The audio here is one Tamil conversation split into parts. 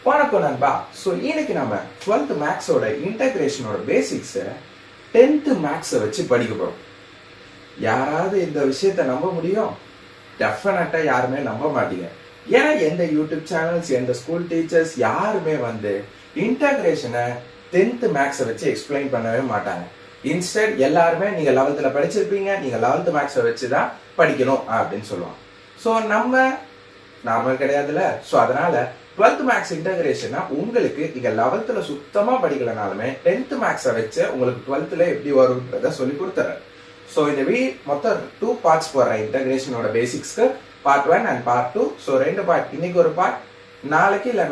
வணக்கம் நண்பா. ஸோ இன்னைக்கு நம்ம 12th மேக்ஸோட இன்டகிரேஷனோட பேசிக்ஸை 10th மேக்ஸை வச்சு படிக்க போறோம். யாராவது இந்த விஷயத்த நம்ப முடியும்? டெஃபினட்டா யாருமே நம்ப மாட்டீங்க. ஏன்னா எந்த யூடியூப் சேனல்ஸ், எந்த ஸ்கூல் டீச்சர்ஸ் யாருமே இன்டகிரேஷனை 10th மேக்ஸை வச்சு எக்ஸ்பிளைன் பண்ணவே மாட்டாங்க. இன்ஸ்டெட் எல்லாருமே நீங்க 11th படிச்சிருப்பீங்க, நீங்க 11th மேக்ஸை வச்சு தான் படிக்கணும் அப்படின்னு சொல்லுவாங்க. ஸோ நம்ம நார்மல் கிடையாதுல்ல. ஸோ அதனால 12th மேக்ஸ் இன்டகிரேஷனா உங்களுக்கு நீங்க 11th சுத்தமா படிக்கலனாலுமே 10th மேக்ஸை வச்சு உங்களுக்கு 12th எப்படி வரும்ன்றத சொல்லி கொடுத்துறேன். ஸோ இந்த மொத்தம் 2 பார்ட்ஸ் போடுறேன் இன்டகிரேஷனோட பேசிக்ஸ்க்கு. Part 1 and part 2. So 2 part. இன்னைக்கு ஒரு பார்ட், நாளைக்கு இல்லை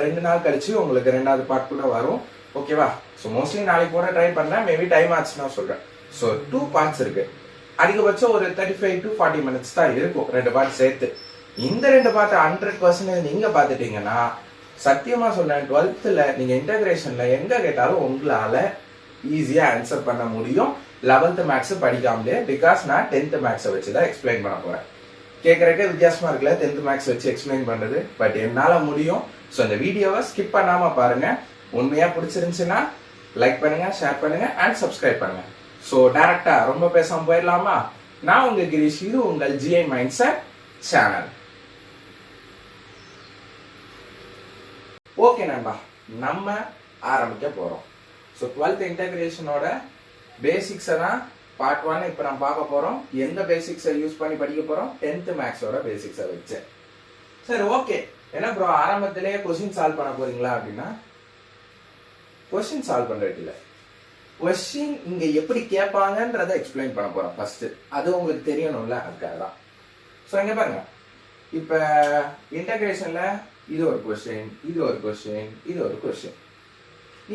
2 நாள் கழிச்சு உங்களுக்கு 2வது பார்ட் கூட வரும். ஓகேவா? ஸோ மோஸ்ட்லி நாளைக்கு கூட ட்ரை பண்றேன். மேபி டைம் ஆச்சுன்னா சொல்றேன். ஸோ 2 பார்ட்ஸ் இருக்கு. அதிகபட்சம் ஒரு 35 to 40 மினிட்ஸ் தான் இருக்கும் 2 பார்ட் சேர்த்து. இந்த 2 பார்ட் 100% நீங்க பாத்துட்டீங்கன்னா சத்தியமா சொல்றேன், 12th நீங்க இன்டகிரேஷன்ல எங்க கேட்டாலும் உங்களால ஈஸியா ஆன்சர் பண்ண முடியும் 11th மேக்ஸ் படிக்காமலே. பிகாஸ் நான் 10th மேக்ஸை வச்சு தான் எக்ஸ்பிளைன் பண்ண போறேன். கேட்கறதுக்கு வித்தியாசமா இருக்குல்ல 10th மேக்ஸ் வச்சு எக்ஸ்பிளைன் பண்றது, பட் என்னால முடியும். ஸோ இந்த வீடியோவை ஸ்கிப் பண்ணாம பாருங்க. உண்மையா பிடிச்சிருந்துச்சுன்னா லைக் பண்ணுங்க, ஷேர் பண்ணுங்க அண்ட் சப்ஸ்கிரைப் பண்ணுங்க. ஸோ டைரக்டா ரொம்ப பேசாம போயிடலாமா? நான் உங்க கிரீஷ், இது உங்கள் GI mind set channel. Okay நண்பா, நம்ம ஆரம்பிக்க போறோம். ஸோ 12th இன்டகிரேஷனோட பேசிக்ஸை தான் பார்ட் 1 இப்போ நம்ம பார்க்க போறோம். எந்த பேசிக்ஸை யூஸ் பண்ணி படிக்க போறோம்? 10th மேக்ஸோட பேசிக்ஸை வச்சு. சரி, ஓகே. என்ன ப்ரோ ஆரம்பத்திலேயே கொஸ்டின் சால்வ் பண்ண போறீங்களா அப்படின்னா, கொஸ்டின் சால்வ் பண்றது இல்லை. கொஸ்டின் இங்க எப்படி கேட்பாங்கன்றத எக்ஸ்பிளைன் பண்ண போறோம் ஃபர்ஸ்ட். அது உங்களுக்கு தெரியணும்ல, அதுக்காக தான். ஸோ இங்க பாருங்க, இப்ப இன்டகிரேஷன்ல இது ஒரு கொஸ்டின், இது ஒரு கொஸ்டின், இது ஒரு கொஸ்டின்.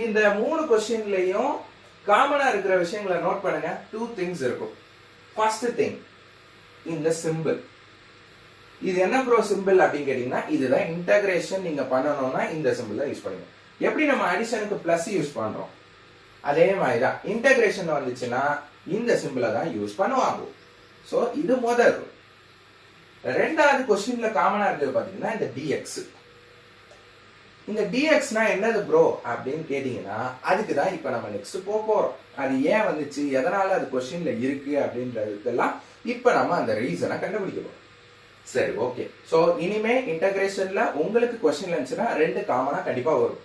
இந்த 3 கொஸ்டின்லயும் காமனா இருக்கிற விஷயங்களை நோட் பண்ணுங்க. 2 things இருக்கும். ஃபர்ஸ்ட் திங், இந்த சிம்பிள். இது என்ன ப்ரோ சிம்பிள் அப்படின்னு கேட்டீங்கன்னா, இதுதான் இன்டகிரேஷன் நீங்க பண்ணணும்னா இந்த சிம்பிள் தான் யூஸ் பண்ணுங்க. எப்படி நம்ம அடிஷனுக்கு பிளஸ் யூஸ் பண்றோம், அதே மாதிரிதான் இன்டகிரேஷன் வந்துச்சுன்னா இந்த சிம்பிளை தான் யூஸ் பண்ணுவாங்க. ஸோ இது முதல். 2வது கொஸ்டின்ல காமனா இருக்கிறது பாத்தீங்கன்னா இந்த டிஎக்ஸ். இந்த டிஎக்ஸ்னா என்னது ப்ரோ அப்படின்னு கேட்டீங்கன்னா, அதுக்கு தான் இப்ப நம்ம நெக்ஸ்ட் போறோம். அது ஏன் வந்துச்சு, எதனால அது கொஸ்டின்ல இருக்கு அப்படின்றதுக்கெல்லாம் இப்ப நம்ம அந்த ரீசனை கண்டுபிடிக்கிறோம். சரி, ஓகே. ஸோ இனிமே இன்டகிரேஷன்ல உங்களுக்கு கொஸ்டின் இருந்துச்சுன்னா 2 காமனா கண்டிப்பா வரும்.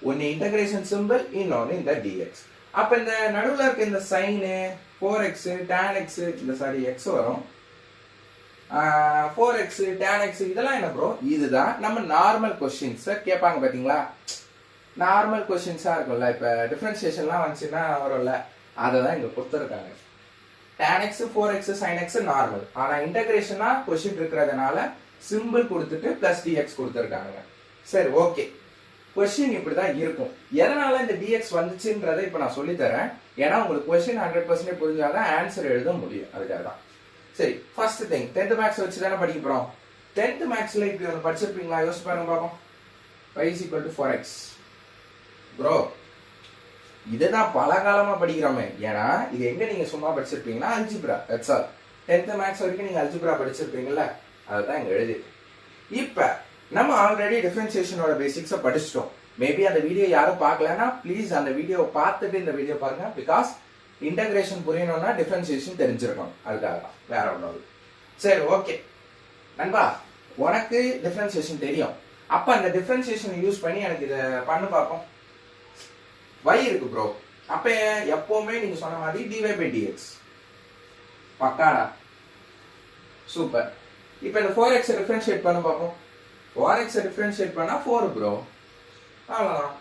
ஒன்னு இன்டகிரேஷன் சிம்பிள், இன்னொன்னு இந்த டிஎக்ஸ். அப்ப இந்த நடுவில் இருக்க இந்த சைனு 4x tan x, இந்த சாரி x வரும், 4x tan x, இதெல்லாம் என்ன ப்ரோ? இதுதான் நம்ம நார்மல் கொஸ்டின்ஸ் கேட்பாங்க பாத்தீங்களா. நார்மல் கொஸ்டின்ஸா இருக்கும்ல, இப்ப டிஃபரன்சியேஷன்லாம் வந்துச்சுன்னா வரும்ல, அதை தான் இங்க கொடுத்துருக்காங்க. tan x 4x sin x normal. ஆனா இன்டகிரேஷனா கொஸ்டின் இருக்கிறதுனால சிம்பிள் கொடுத்துட்டு பிளஸ் dx கொடுத்துருக்காங்க. சரி, ஓகே. கொஸ்டின் இப்படிதான் இருக்கும். எதனால இந்த dx வந்துச்சுன்றதை இப்ப நான் சொல்லி தரேன். ஏன்னா உங்களுக்கு கொஸ்டின் 100% புரிஞ்சாதான் ஆன்சர் எழுத முடியும். அதுக்காக தான். சரி, ஃபர்ஸ்ட் திங், 10th மேக்ஸ் வச்சு தானே படிக்க போறோம். 10th மேக்ஸ்ல இப்படி ஒன்று படிச்சிருப்பீங்களா? யோசிச்சு பாருங்க பார்ப்போம். y = 4x. ப்ரோ இதுதான் பல காலமா படிக்கிறோமே. ஏன்னா இது எங்க நீங்க சும்மா படிச்சிருப்பீங்கன்னா algebra. That's all. 10th maths வரைக்கும் நீங்க அல்ஜிப்ரா படிச்சிருப்பீங்கல்ல, அதுதான் இங்க எழுதி. இப்ப நம்ம ஆல்ரெடி டிஃபரன்சியேஷனோட பேசிக்ஸை படிச்சிட்டோம். மேபி அந்த வீடியோ யாரும் பார்க்கலன்னா ப்ளீஸ் அந்த வீடியோவை பார்த்துட்டு இந்த வீடியோ பாருங்க. பிகாஸ் இன்டகிரேஷன் புரியணும்னா டிஃபரன்சியேஷன் தெரிஞ்சிருக்கணும். அதுக்காக தான், வேற ஒன்றும். சரி, ஓகே நண்பா, உனக்கு டிஃபரன்சியேஷன் தெரியும். அப்ப அந்த டிஃபரன்சியேஷன் யூஸ் பண்ணி எனக்கு இதை பண்ணு பார்ப்போம். y இருக்கு ப்ரோ. அப்ப எப்பவுமே நீங்க சொன்ன மாதிரி dy/dx பக்காடா. சூப்பர். இப்ப இந்த 4x டிஃபரன்ஷியேட் பண்ண பார்ப்போம். 4x டிஃபரன்ஷியேட் பண்ணா 4 ப்ரோ. அவ்வளவுதான்.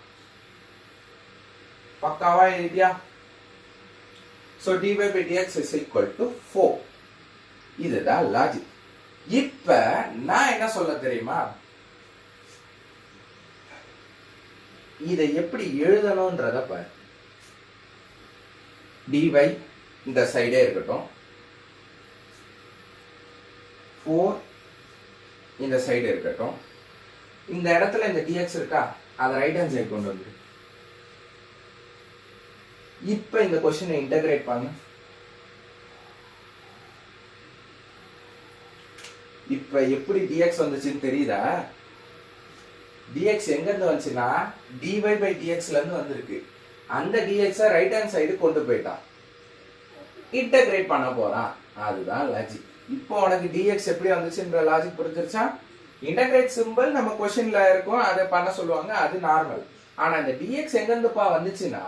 பக்காவா எழுதியா? So dy/dx is equal to 4. இதுதான் லாஜிக். இப்ப நான் என்ன சொல்ல தெரியுமா, இதை எப்படி எழுதணும்ன்றத பாரு. dy இந்த சைடே இருக்கட்டும், 4 இந்த சைடு இருக்கட்டும். இந்த இடத்துல இந்த dx இருக்கா, அதை ரைட் ஹேண்ட் சைடு கொண்டு வந்து. இப்ப இந்த கொஸ்டினை இன்டகிரேட் பண்ணு. இப்ப எப்படி dx வந்துச்சுன்னு தெரியுதா? dx எங்க இருந்து வந்துச்சுன்னா dy by dxல இருந்து வந்திருக்கு. அந்த dx ரைட் ஹேண்ட் சைடு கொண்டு போயிட்டான், இன்டகிரேட் பண்ண போறான். அதுதான் லாஜிக். இப்போ உனக்கு dx எப்படி வந்துச்சுன்ற லாஜிக் புரிஞ்சிருச்சா? இன்டகிரேட் சிம்பிள் நம்ம क्वेश्चनல இருக்கும், அதை பண்ண சொல்லுவாங்க, அது நார்மல். ஆனா இந்த dx எங்க இருந்துப்பா வந்துச்சுன்னா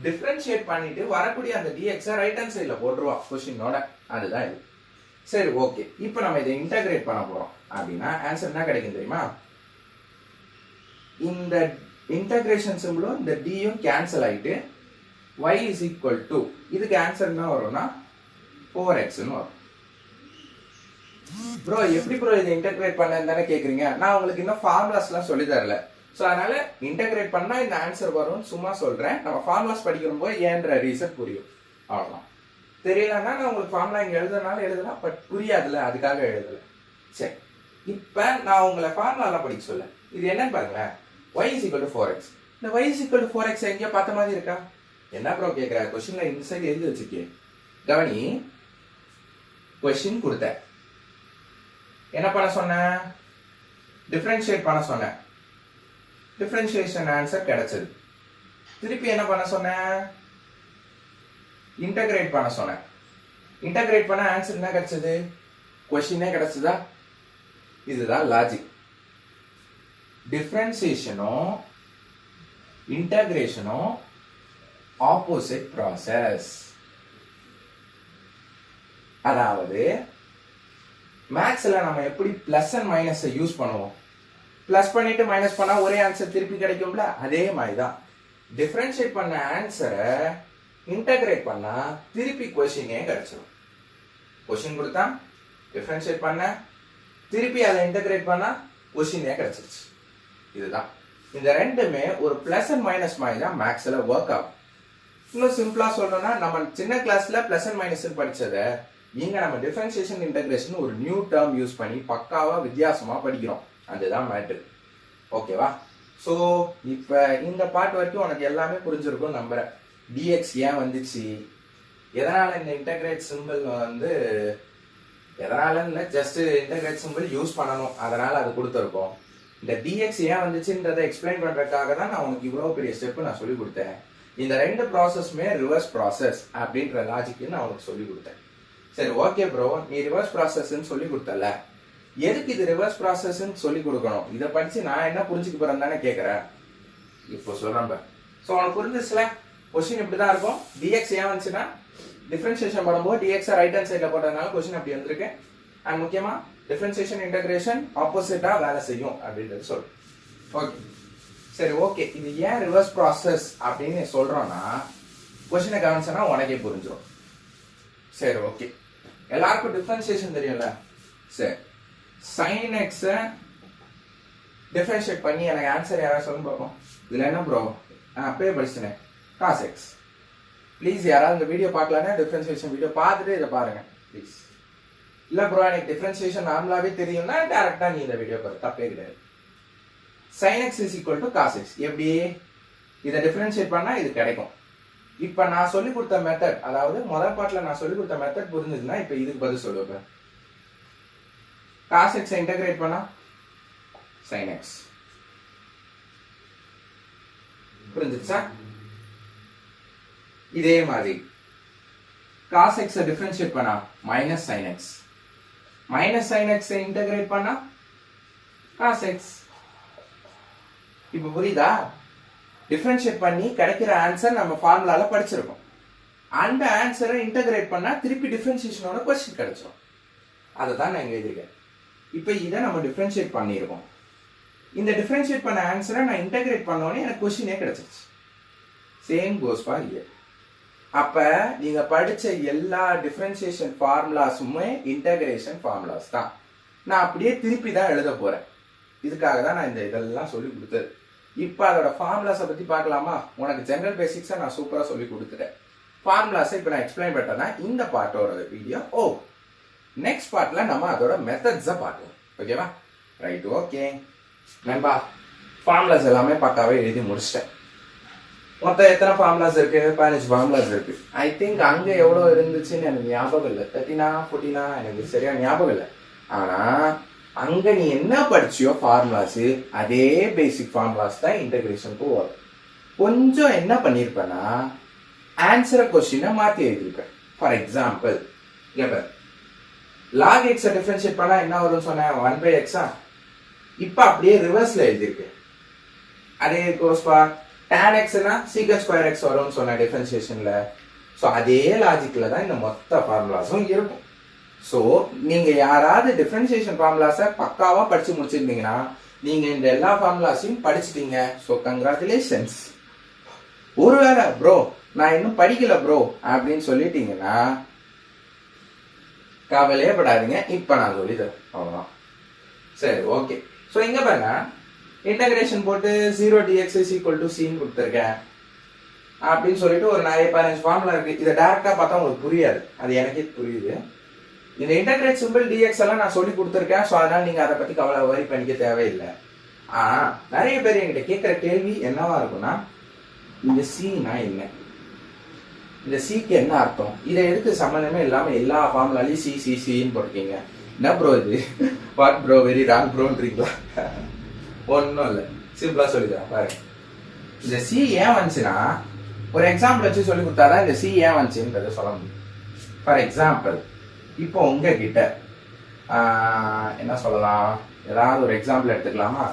டிஃபரன்ஷியேட் பண்ணிட்டு வரக்கூடிய அந்த dx ரைட் ஹேண்ட் சைடுல போட்டுருவான் क्वेश्चनோட. அதுதான் இது. சரி ஓகே, இப்போ நம்ம இதை இன்டகிரேட் பண்ண போறோம் அப்படின்னா ஆன்சர் என்ன கிடைக்கும் தெரியுமா? இந்த இன்டகிரேஷன் சிம்பிளும் இந்த dயும் கேன்சல் ஆயிட்டு y is equal to இதுக்கு ஆன்சர் என்ன வரும்னா 4x ன்னு வரும். ப்ரோ எப்படி ப்ரோ இதை இன்டகிரேட் பண்ணேன்னு தானே கேக்குறீங்க? நான் உங்களுக்கு இன்னும் ஃபார்முலாஸ்லாம் சொல்லி தரல. ஸோ அதனால இன்டகிரேட் பண்ணா இந்த ஆன்சர் வரும்னு சும்மா சொல்றேன். நம்ம ஃபார்முலாஸ் படிக்கிறப்போ ஏன்ற ரீசன் புரியும், அவ்வளோதான். தெரியலன்னா நான் உங்களுக்கு ஃபார்முலா இங்கே எழுதுனாலும் எழுதலாம், பட் புரியாதுல்ல, அதுக்காக எழுதல. சரி, இப்போ நான் உங்களை ஃபார்முலாலாம் படிக்க சொல்ல. இது என்னன்னு பாருங்களேன், y is equal to 4x. இந்த y is equal to 4x எங்கேயோ பார்த்த மாதிரி இருக்கா? என்ன ப்ரோ கேட்குற? கொஸ்டின்ல இந்த சைடு எழுதி வச்சிருக்கேன், கவனி. கொஸ்டின் கொடுத்த என்ன பண்ண சொன்னேன்? டிஃபரன்ஷியேட் பண்ண சொன்னேன். டிஃபரன்ஷியேஷன் ஆன்சர் கிடைச்சது. திருப்பி என்ன பண்ண சொன்னேன்? இன்டகிரேட் பண்ண சொன்னேன். இன்டகிரேட் பண்ண ஆன்சர் என்ன கிடைச்சது? கொஸ்டினே கிடைச்சதா? இதுதான் லாஜிக். டிஃபரன்சியேஷனும் இன்டகிரேஷனும் ஆப்போசிட் ப்ராசஸ். அதாவது மேக்ஸ்ல நம்ம எப்படி பிளஸ் அண்ட் மைனஸ் யூஸ் பண்ணுவோம்? பிளஸ் பண்ணிட்டு மைனஸ் பண்ணா ஒரே ஆன்சர் திருப்பி கிடைக்கும்ல, அதே மாதிரி தான். டிஃபரன்ஷியேட் பண்ண ஆன்சரை இன்டகிரேட் பண்ணா திருப்பி கொஸ்டினே கிடைச்சிடும். கொஸ்டின் கொடுத்தா டிஃபரன்ஷியேட் பண்ண, திருப்பி அதை இன்டகிரேட் பண்ணா கொஸ்டினே கிடைச்சிருச்சு. இதுதான். இந்த ரெண்டுமே ஒரு பிளஸ் அண்ட் மைனஸ் மாதிரி தான் மேக்ஸ்ல ஒர்க் ஆகும். இன்னும் சிம்பிளா சொல்லணும்னா நம்ம சின்ன கிளாஸ்ல பிளஸ் அண்ட் மைனஸ் படிச்சதை இங்க நம்ம டிஃபரன்ஷியேஷன் இன்டகிரேஷன் ஒரு நியூ டேர்ம் யூஸ் பண்ணி பக்காவா வித்தியாசமா படிக்கிறோம். அதுதான் மேட்ரு. ஓகேவா? ஸோ இப்போ இந்த பார்ட் வரைக்கும் உனக்கு எல்லாமே புரிஞ்சிருக்கும் நம்புறேன். dx ஏன் வந்துச்சு, எதனால இந்த இன்டகிரேட் சிம்பிள் வந்து எதனால இல்லை, ஜஸ்ட் இன்டகிரேட் சிம்பிள் யூஸ் பண்ணணும், அதனால அது கொடுத்துருக்கோம். இந்த dx ஏன் வந்துச்சுன்றதை எக்ஸ்பிளைன் பண்றதுக்காக தான் நான் உனக்கு இவ்வளோ பெரிய ஸ்டெப் நான் சொல்லி கொடுத்தேன். இந்த ரெண்டு ப்ராசஸ்மே ரிவர்ஸ் ப்ராசஸ் அப்படின்ற லாஜிக்கு நான் உனக்கு சொல்லி கொடுத்தேன். சரி ஓகே ப்ரோ, நீ ரிவர்ஸ் ப்ராசஸ்ன்னு சொல்லி கொடுத்தல, எதுக்கு இது ரிவர்ஸ் ப்ராசஸ்ன்னு சொல்லி கொடுக்கணும்? இதை படிச்சு நான் என்ன புரிஞ்சுக்க போறேன்னு தானே கேட்குறேன். இப்போ சொல்றேன். ஸோ உனக்கு புரிஞ்சிச்சுல, கொஸ்டின் இப்படி தான் இருக்கும். dx ஏன் வந்துச்சுன்னா டிஃபரன்ஷியேஷன் பண்ணும்போது dx ரைட் ஹேண்ட் சைடில் போட்டதுனால கொஸ்டின் அப்படி வந்திருக்கு. அண்ட் முக்கியமா டிஃபரன்ஷியேஷன் இன்டகிரேஷன் ஆப்போசிட்டா வேலை செய்யும் அப்படின்றது சொல்லு. ஓகே சரி ஓகே, இது ஏன் ரிவர்ஸ் ப்ராசஸ் அப்படின்னு சொல்றோம்னா கொஸ்டினை கவனிச்சனா உனக்கே புரிஞ்சிடும். சரி ஓகே, எல்லாருக்கும் டிஃபரன்ஷியேஷன் தெரியும்ல. சரி, sin x டிஃபரன்ஷியேட் பண்ணி எனக்கு ஆன்சர் யாராவது சொல்லுங்க பார்ப்போம். இதுல என்ன ப்ரோ, அப்பயே படிச்சுனேன் cos x. ப்ளீஸ் யாராவது இந்த வீடியோ பார்க்கலன்னா டிஃபரன்ஷியேஷன் வீடியோ பார்த்துட்டு இதை பாருங்க ப்ளீஸ். இல்ல ப்ரோ எனக்கு டிஃபரன்ஷியேஷன் நார்மலாவே தெரியும்னா டைரக்டா நீ இந்த வீடியோ பாரு, தப்பே கிடையாது. sin x is equal to cos x. எப்படி இதை டிஃபரன்ஷியேட் பண்ணா இது கிடைக்கும். இப்ப நான் சொல்லி கொடுத்த மெத்தட், அதாவது முதல் பாட்டுல நான் சொல்லி கொடுத்த மெத்தட் புரிஞ்சதுன்னா இப்ப இதுக்கு பதில் சொல்லுவேன். cos x இன்டகிரேட் பண்ணா sin x. புரிஞ்சுச்சா? இதே மாதிரி cos x டிஃபரன்ஷியேட் பண்ணா minus sin x. Minus sin x integrate பண்ணா cos x. இப்ப புரியுதா? டிஃபரன்ஷியேட் பண்ணி கிடைக்கிற ஆன்சர் நம்ம ஃபார்முலால படிச்சிருக்கோம். அந்த ஆன்சரை இன்டகிரேட் பண்ணா திருப்பி டிஃபரன்ஷியேஷனோட क्वेश्चन கிடைச்சிடும். அதை தான் நான் இங்க எழுதிருக்கேன். இப்போ இதை நம்ம டிஃபரன்ஷியேட் பண்ணியிருக்கோம். இந்த டிஃபரன்ஷியேட் பண்ண ஆன்சரை நான் இன்டகிரேட் பண்ணோடனே எனக்கு क्वेश्चनே கிடைச்சிருச்சு. Same goes for here. அப்ப நீங்க படிச்ச எல்லா டிஃபரன்ஷியேஷன் ஃபார்முலாஸுமே இன்டகிரேஷன் ஃபார்முலாஸ் தான். நான் அப்படியே திருப்பி தான் எழுத போறேன். இதுக்காக தான் நான் இந்த இதெல்லாம் சொல்லி கொடுத்தது. இப்போ அதோட ஃபார்முலாஸை பத்தி பார்க்கலாமா? உனக்கு ஜெனரல் பேசிக்ஸை நான் சூப்பரா சொல்லி கொடுத்துட்டேன். ஃபார்முலாஸை இப்போ நான் எக்ஸ்பிளைன் பண்ணேன்னா இந்த பார்ட்டோட வீடியோ நெக்ஸ்ட் பார்ட்ல நம்ம அதோட மெத்தட்ஸை பார்க்கலாம். ஓகேவா? ரைட், ஓகே நண்பா. ஃபார்முலாஸ் எல்லாமே பக்காவே எழுதி முடிச்சிட்டேன். மொத்தம் எத்தனை ஃபார்முலாஸ் இருக்கு? 15 ஃபார்முலாஸ் இருக்கு. ஐ திங்க் அங்க எவ்வளவு இருந்துச்சுன்னு எனக்கு ஞாபகம் இல்லை. 13 14 எனக்கு சரியா ஞாபகம் இல்லை. ஆனா அங்க நீ என்ன படிச்சியோ ஃபார்முலாஸ் அதே பேசிக் ஃபார்முலாஸ் தான் இன்டகிரேஷனுக்கு வரும். கொஞ்சம் என்ன பண்ணிருப்பேன்னா ஆன்சரை கொஸ்டினை மாத்தி எழுதிருப்பேன். For example log x differentiate பண்ணா என்ன வரும்னு சொன்னேன் 1/x. இப்ப அப்படியே ரிவர்ஸ்ல எழுதிருக்கேன். அதே கோஸ் ஃபார் tan x னா secant square x வரும்னு சொன்ன டிஃபரன்ஷியேஷன்ல. சோ அதே லாஜிக்ல தான் இந்த மொத்த ஃபார்முலாஸும் இருக்கும். சோ நீங்க யாராவது டிஃபரன்ஷியேஷன் ஃபார்முலாஸை பக்காவா படிச்சு முடிச்சிருந்தீங்கன்னா நீங்க இந்த எல்லா ஃபார்முலாஸையும் படிச்சிட்டீங்க. So congratulations. ஒருவேளை ப்ரோ நான் இன்னும் படிக்கல ப்ரோ அப்படின்னு சொல்லிட்டீங்கன்னா கவலையே படாதீங்க, இப்ப நான் சொல்லி தரேன். அவ்வளவுதான். சரி, ஓகே. சோ இங்க பாருங்க, இன்டகிரேஷன் போட்டு 0 dx is equal to c ன்னு கொடுத்துருக்கேன் அப்படின்னு சொல்லிட்டு ஒரு நிறைய 15 ஃபார்முலா இருக்கு. இதை டைரக்டா பார்த்தா உங்களுக்கு புரியாது, அது எனக்கே புரியுது. இந்த இன்டகிரேட் சிம்பிள் dx எல்லாம் நான் சொல்லி கொடுத்துருக்கேன். ஸோ அதனால நீங்க அதை பத்தி கவலை வரி பண்ணிக்க தேவையில்லை. நிறைய பேர் என்கிட்ட கேட்கிற கேள்வி என்னவா இருக்கும்னா, இந்த c-னா என்ன, இந்த சிக்கு என்ன அர்த்தம், இதை எடுத்து சம்பந்தமே இல்லாம எல்லா ஃபார்முலாலையும் சி சி சின்னு போட்டிருக்கீங்க. என்ன ப்ரோ இது, வாட் ப்ரோ, வெரி ராங் ப்ரோன்றீங்களா? ஒன்றும் இல்லை, சிம்பிளா சொல்லித்தரேன் பாருங்க. இந்த சி ஏன் வந்துச்சுன்னா ஒரு எக்ஸாம்பிள் வச்சு சொல்லி கொடுத்தாதான் இந்த சி ஏன் வந்துச்சுன்றத சொல்ல முடியும். ஃபார் எக்ஸாம்பிள் இப்போ உங்ககிட்ட என்ன சொல்லலாம், ஏதாவது ஒரு எக்ஸாம்பிள் எடுத்துக்கலாமா?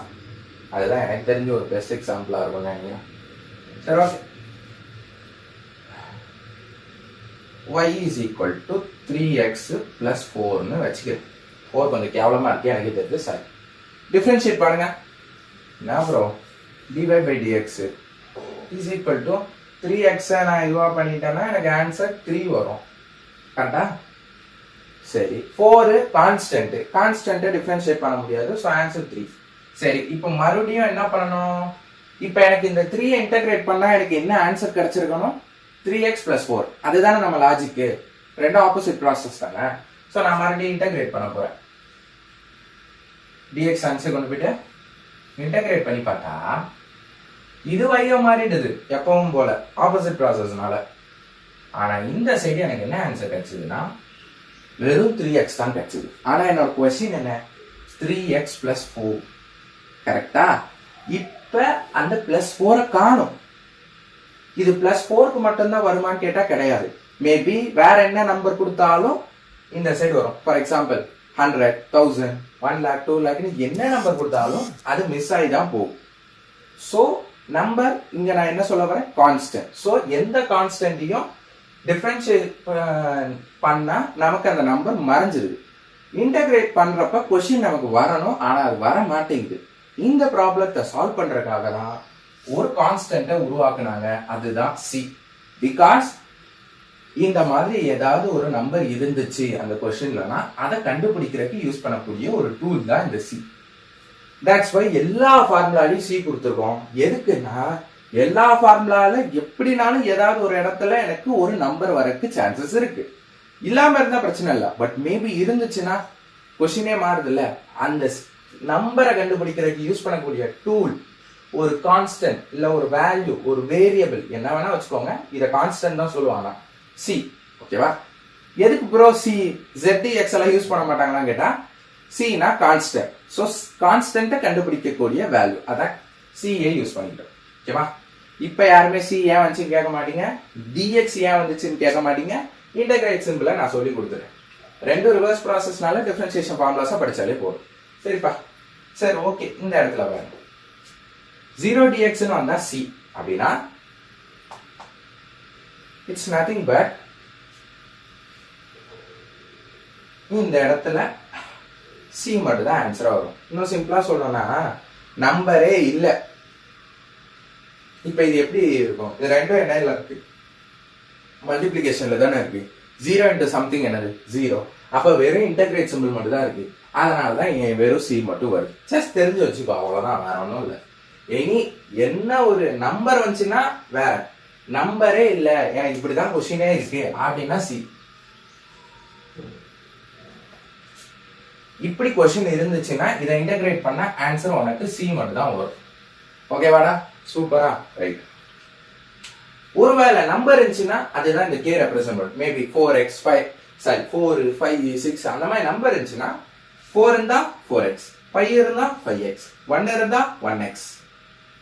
அதுதான் எனக்கு தெரிஞ்ச ஒரு பெஸ்ட் எக்ஸாம்பிளா இருக்கும் நினைக்கிறேன். சரி, okay. y is equal to 3x plus 4ன்னு வச்சுக்கிறேன். 4 கொஞ்சம் கேவலமா இருக்கு எனக்கு தெரிஞ்சு. சரி, டிஃபரன்ஷியேட் பண்ணுங்க. என்ன bro, dy by dx is equal to 3x நான் இதுவா பண்ணிட்டேன்னா எனக்கு ஆன்சர் 3 வரும். கரெக்டா? சரி, 4 கான்ஸ்டன்ட் டிஃபரன்ஷியேட் பண்ண முடியாது. So answer 3. சரி, இப்போ மறுபடியும் என்ன பண்ணணும், இப்போ எனக்கு இந்த 3 இன்டகிரேட் பண்ணா எனக்கு என்ன ஆன்சர் கிடைச்சிருக்கணும், 3x plus 4. அதுதானே நம்ம லாஜிக்கு, ரெண்டும் ஆப்போசிட் ப்ராசஸ் தானே. ஸோ நான் மறுபடியும் இன்டகிரேட் பண்ண போறேன். dx ஆன்சர் கொண்டு போயிட்டு இன்டகிரேட் பண்ணி பார்த்தா இது வையோ மாறிடுது எப்பவும் போல ஆப்போசிட் ப்ராசஸ்னால. ஆனா இந்த சைடு எனக்கு என்ன ஆன்சர் கிடைச்சதுன்னா வெறும் 3x தான் கிடைச்சது. ஆனா என்னோட கொஸ்டின் என்ன, 3x plus 4. கரெக்டா? இப்ப அந்த பிளஸ் 4 காணும். இது பிளஸ் 4க்கு மட்டும்தான் வருமானு கேட்டா கிடையாது. மேபி வேற என்ன நம்பர் கொடுத்தாலும் இந்த சைடு வரும். ஃபார் எக்ஸாம்பிள் 100, 1000, 1 lakh, 2 lakh என்ன நம்பர் கொடுத்தாலும் அது மிஸ் ஆகி தான் போகும். ஸோ நம்பர் இங்க நான் என்ன சொல்ல வரேன், கான்ஸ்டன்ட். ஸோ எந்த கான்ஸ்டன்ட்டையும் டிஃபரன்ஷியேட் பண்ணா நமக்கு அந்த நம்பர் மறைஞ்சிருது. இன்டகிரேட் பண்றப்ப கொஸ்டின் நமக்கு வரணும், ஆனா அது வர மாட்டேங்குது. இந்த ப்ராப்ளத்தை சால்வ் பண்றதுக்காக தான் ஒரு கான்ஸ்டன்ட்டை உருவாக்குனாங்க, அதுதான் சி. பிகாஸ் இந்த மாதிரி ஏதாவது ஒரு நம்பர் இருந்துச்சு அந்த கொஸ்டின்லனா அதை கண்டுபிடிக்கிறதுக்கு யூஸ் பண்ணக்கூடிய ஒரு டூல் தான் இந்த சி. தட்ஸ் வை எல்லா ஃபார்முலாலையும் சி கொடுத்துருக்கோம். எதுக்குன்னா எல்லா ஃபார்முலால எப்படினாலும் ஏதாவது ஒரு இடத்துல எனக்கு ஒரு நம்பர் வரக்கு சான்சஸ் இருக்கு. இல்லாம இருந்தா பிரச்சனை இல்லை, பட் மேபி இருந்துச்சுன்னா கொஸ்டினே மாறுது இல்ல. அந்த நம்பரை கண்டுபிடிக்கிறதுக்கு யூஸ் பண்ணக்கூடிய டூல் ஒரு கான்ஸ்டன்ட் இல்ல ஒரு வேல்யூ, ஒரு வேரியபிள் என்ன வேணா வச்சுக்கோங்க, இத கான்ஸ்டன்ட் தான் சொல்லுவாங்க, சி. ஓகேவா? எதுக்கு ப்ரோ சி, ZDX எல்லாம் யூஸ் பண்ண மாட்டாங்களான்னு கேட்டா சினா கான்ஸ்டன்ட். ஸோ கான்ஸ்டன்ட்டை கண்டுபிடிக்கக்கூடிய வேல்யூ, அதான் சிஏ யூஸ் பண்ணிட்டோம். ஓகேவா? இப்ப யாருமே சி ஏன் வந்துச்சுன்னு கேட்க மாட்டீங்க, டிஎக்ஸ் ஏன் வந்துச்சுன்னு கேட்க மாட்டீங்க. இன்டகிரேட் சிம்பிளை நான் சொல்லி கொடுத்துறேன். ரெண்டு ரிவர்ஸ் ப்ராசஸ்னால டிஃபரன்ஷியேஷன் ஃபார்முலாஸா படிச்சாலே போதும். சரிப்பா? சரி, ஓகே. இந்த இடத்துல பாருங்க, 0 dx வந்தா c அப்படின்னா இட்ஸ் நதிங் பட் இந்த இடத்துல c மட்டும் தான் ஆன்சரா வரும். இன்னும் சிம்பிளா சொல்லணும்னா நம்பரே இல்ல. இப்ப இது எப்படி இருக்கும், இது ரெண்டும் என்ன இருக்கு, மல்டிபிளிகேஷன்ல தானே இருக்கு. 0 into something என்னது 0. அப்ப வெறும் இன்டகிரேட் சிம்பிள் மட்டும் தான் இருக்கு. அதனாலதான் வெறும் c மட்டும் வருது. ஜஸ்ட் தெரிஞ்சு வச்சுக்கோ, அவ்வளவுதான், வேற ஒன்றும் இல்லை. இனி என்ன ஒரு நம்பர் வந்துச்சுன்னா வேற, நம்பரே இல்ல எனக்கு இப்படிதான் கொஸ்டினே இருக்கு அப்படின்னா சி. இப்படி கொஸ்டின் இருந்துச்சுன்னா இதை இன்டகிரேட் பண்ண ஆன்சர் உனக்கு சி மட்டும் தான் வரும். ஓகேவாடா? சூப்பரா? ரைட். ஒருவேளை நம்பர் இருந்துச்சுன்னா அதுதான் இந்த கே ரெப்ரசன்ட் பண்ணும். மேபி 4x 5 சாரி 4 5 6 அந்த மாதிரி நம்பர் இருந்துச்சுன்னா 4 இருந்தா 4x, 5 இருந்தா 5x, 1 இருந்தா 1x.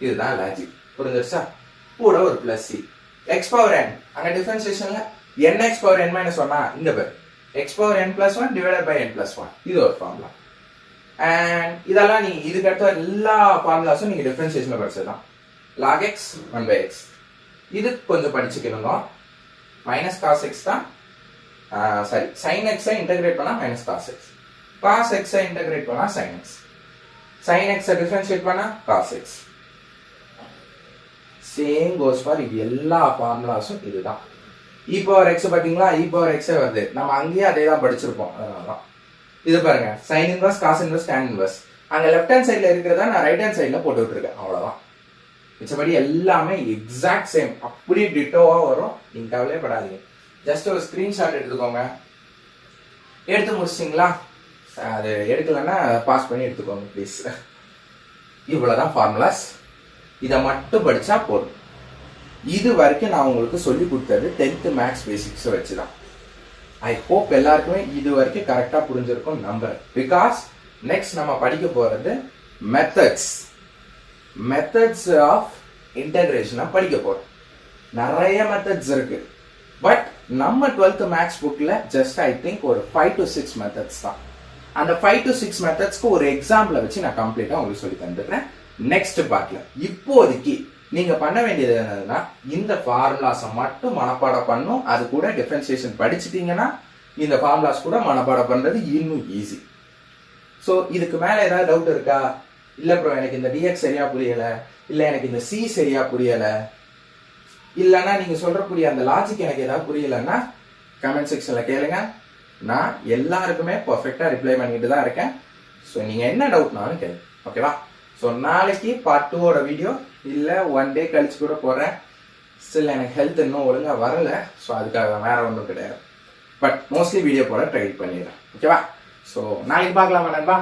இதுதான் லாஜிக். புரிஞ்சிருச்சா? கூட ஒரு plus C. x power n அங்க டிஃபரன்ஷியேஷன்ல nx பவர் n minus 1 இங்க பாரு. x power n plus 1 divided by n plus 1. இது ஒரு ஃபார்முலா. அண்ட் இதெல்லாம் நீங்க இதுக்கு அடுத்த எல்லா ஃபார்முலாஸும் நீங்க டிஃபரன்ஷியேஷன்ல படிச்சதுதான். log x 1 by x. இது கொஞ்சம் படிச்சுக்கணுங்க. மைனஸ் cos x தான் சாரி sin x இன்டகிரேட் பண்ணா minus cos x. cos x integrate பண்ணா sin x. sin x differentiate பண்ணா cos x. Same goes for இது எல்லா ஃபார்முலாஸும் இதுதான். e பவர் x பாத்தீங்களா, e பவர் x வருது. நம்ம அங்கேயே அதே தான் படிச்சிருப்போம். அதனாலதான் இது பாருங்க, sin inverse cos inverse tan inverse. அங்க லெஃப்ட் ஹேண்ட் சைடுல இருக்கிறதா நான் ரைட் ஹேண்ட் சைடுல போட்டு விட்டுருக்கேன். அவ்வளவுதான். மிச்சபடி எல்லாமே எக்ஸாக்ட் சேம், அப்படியே டிட்டோவா வரும். நீங்க கவலைப்படாதீங்க. ஜஸ்ட் ஒரு ஸ்கிரீன்ஷாட் எடுத்துக்கோங்க. எடுத்து முடிச்சிங்களா? அது எடுக்கலன்னா பாஸ் பண்ணி எடுத்துக்கோங்க ப்ளீஸ். இவ்வளவுதான் ஃபார்முலாஸ். இதை மட்டும் படிச்சா போதும். இது வரைக்கும் நான் உங்களுக்கு சொல்லி கொடுத்தது 10th மேக்ஸ் பேசிக்ஸ் வச்சுதான். ஐ ஹோப் எல்லாருக்குமே இது வரைக்கும் கரெக்டா புரிஞ்சிருக்கும் நம்புறேன். பிகாஸ் நெக்ஸ்ட் நம்ம படிக்க போறது மெத்தட்ஸ் ஆஃப் இன்டகிரேஷனை படிக்க போறோம். நிறைய மெத்தட்ஸ் இருக்கு. பட் நம்ம 12th மேக்ஸ் புக்ல ஜஸ்ட் ஐ திங்க் ஒரு 5 to 6 மெத்தட்ஸ் தான். அந்த 5 to 6 மெத்தட்ஸ்க்கு ஒரு எக்ஸாம்பிள வச்சு நான் கம்ப்ளீட்டா உங்களுக்கு சொல்லி தந்துடுறேன் நெக்ஸ்ட் பார்ட்ல. இப்போதைக்கு நீங்க பண்ண வேண்டியது என்னன்னா, இந்த ஃபார்முலாஸை மட்டும் மனப்பாடம் பண்ணும். அது கூட டிஃபரன்ஷியேஷன் படிச்சிட்டீங்கன்னா இந்த ஃபார்முலாஸ் கூட மனப்பாடம் பண்றது இன்னும் ஈஸி. ஸோ இதுக்கு மேல ஏதாவது டவுட் இருக்கா? இல்ல ப்ரோ எனக்கு இந்த dx சரியா புரியல, இல்ல எனக்கு இந்த c சரியா புரியல, இல்லைன்னா நீங்க சொல்றக்கூடிய அந்த லாஜிக் எனக்கு ஏதாவது புரியலன்னா கமெண்ட் செக்ஷன்ல கேளுங்க. நான் எல்லாருக்குமே பர்ஃபெக்டா ரிப்ளை பண்ணிட்டு தான் இருக்கேன். ஸோ நீங்க என்ன டவுட்னாலும் கேளுங்க. ஓகேவா? ஸோ நாளைக்கு பார்ட் 2 வீடியோ இல்ல 1 டே கழிச்சு கூட போறேன். ஸ்டில் எனக்கு ஹெல்த் இன்னும் ஒழுங்கா வரல. ஸோ அதுக்காக வேற ஒன்றும் கிடையாது. பட் மோஸ்ட்லி வீடியோ போட ட்ரை பண்ணிடுறேன். ஓகேவா? ஸோ நாளைக்கு பார்க்கலாமா நண்பா?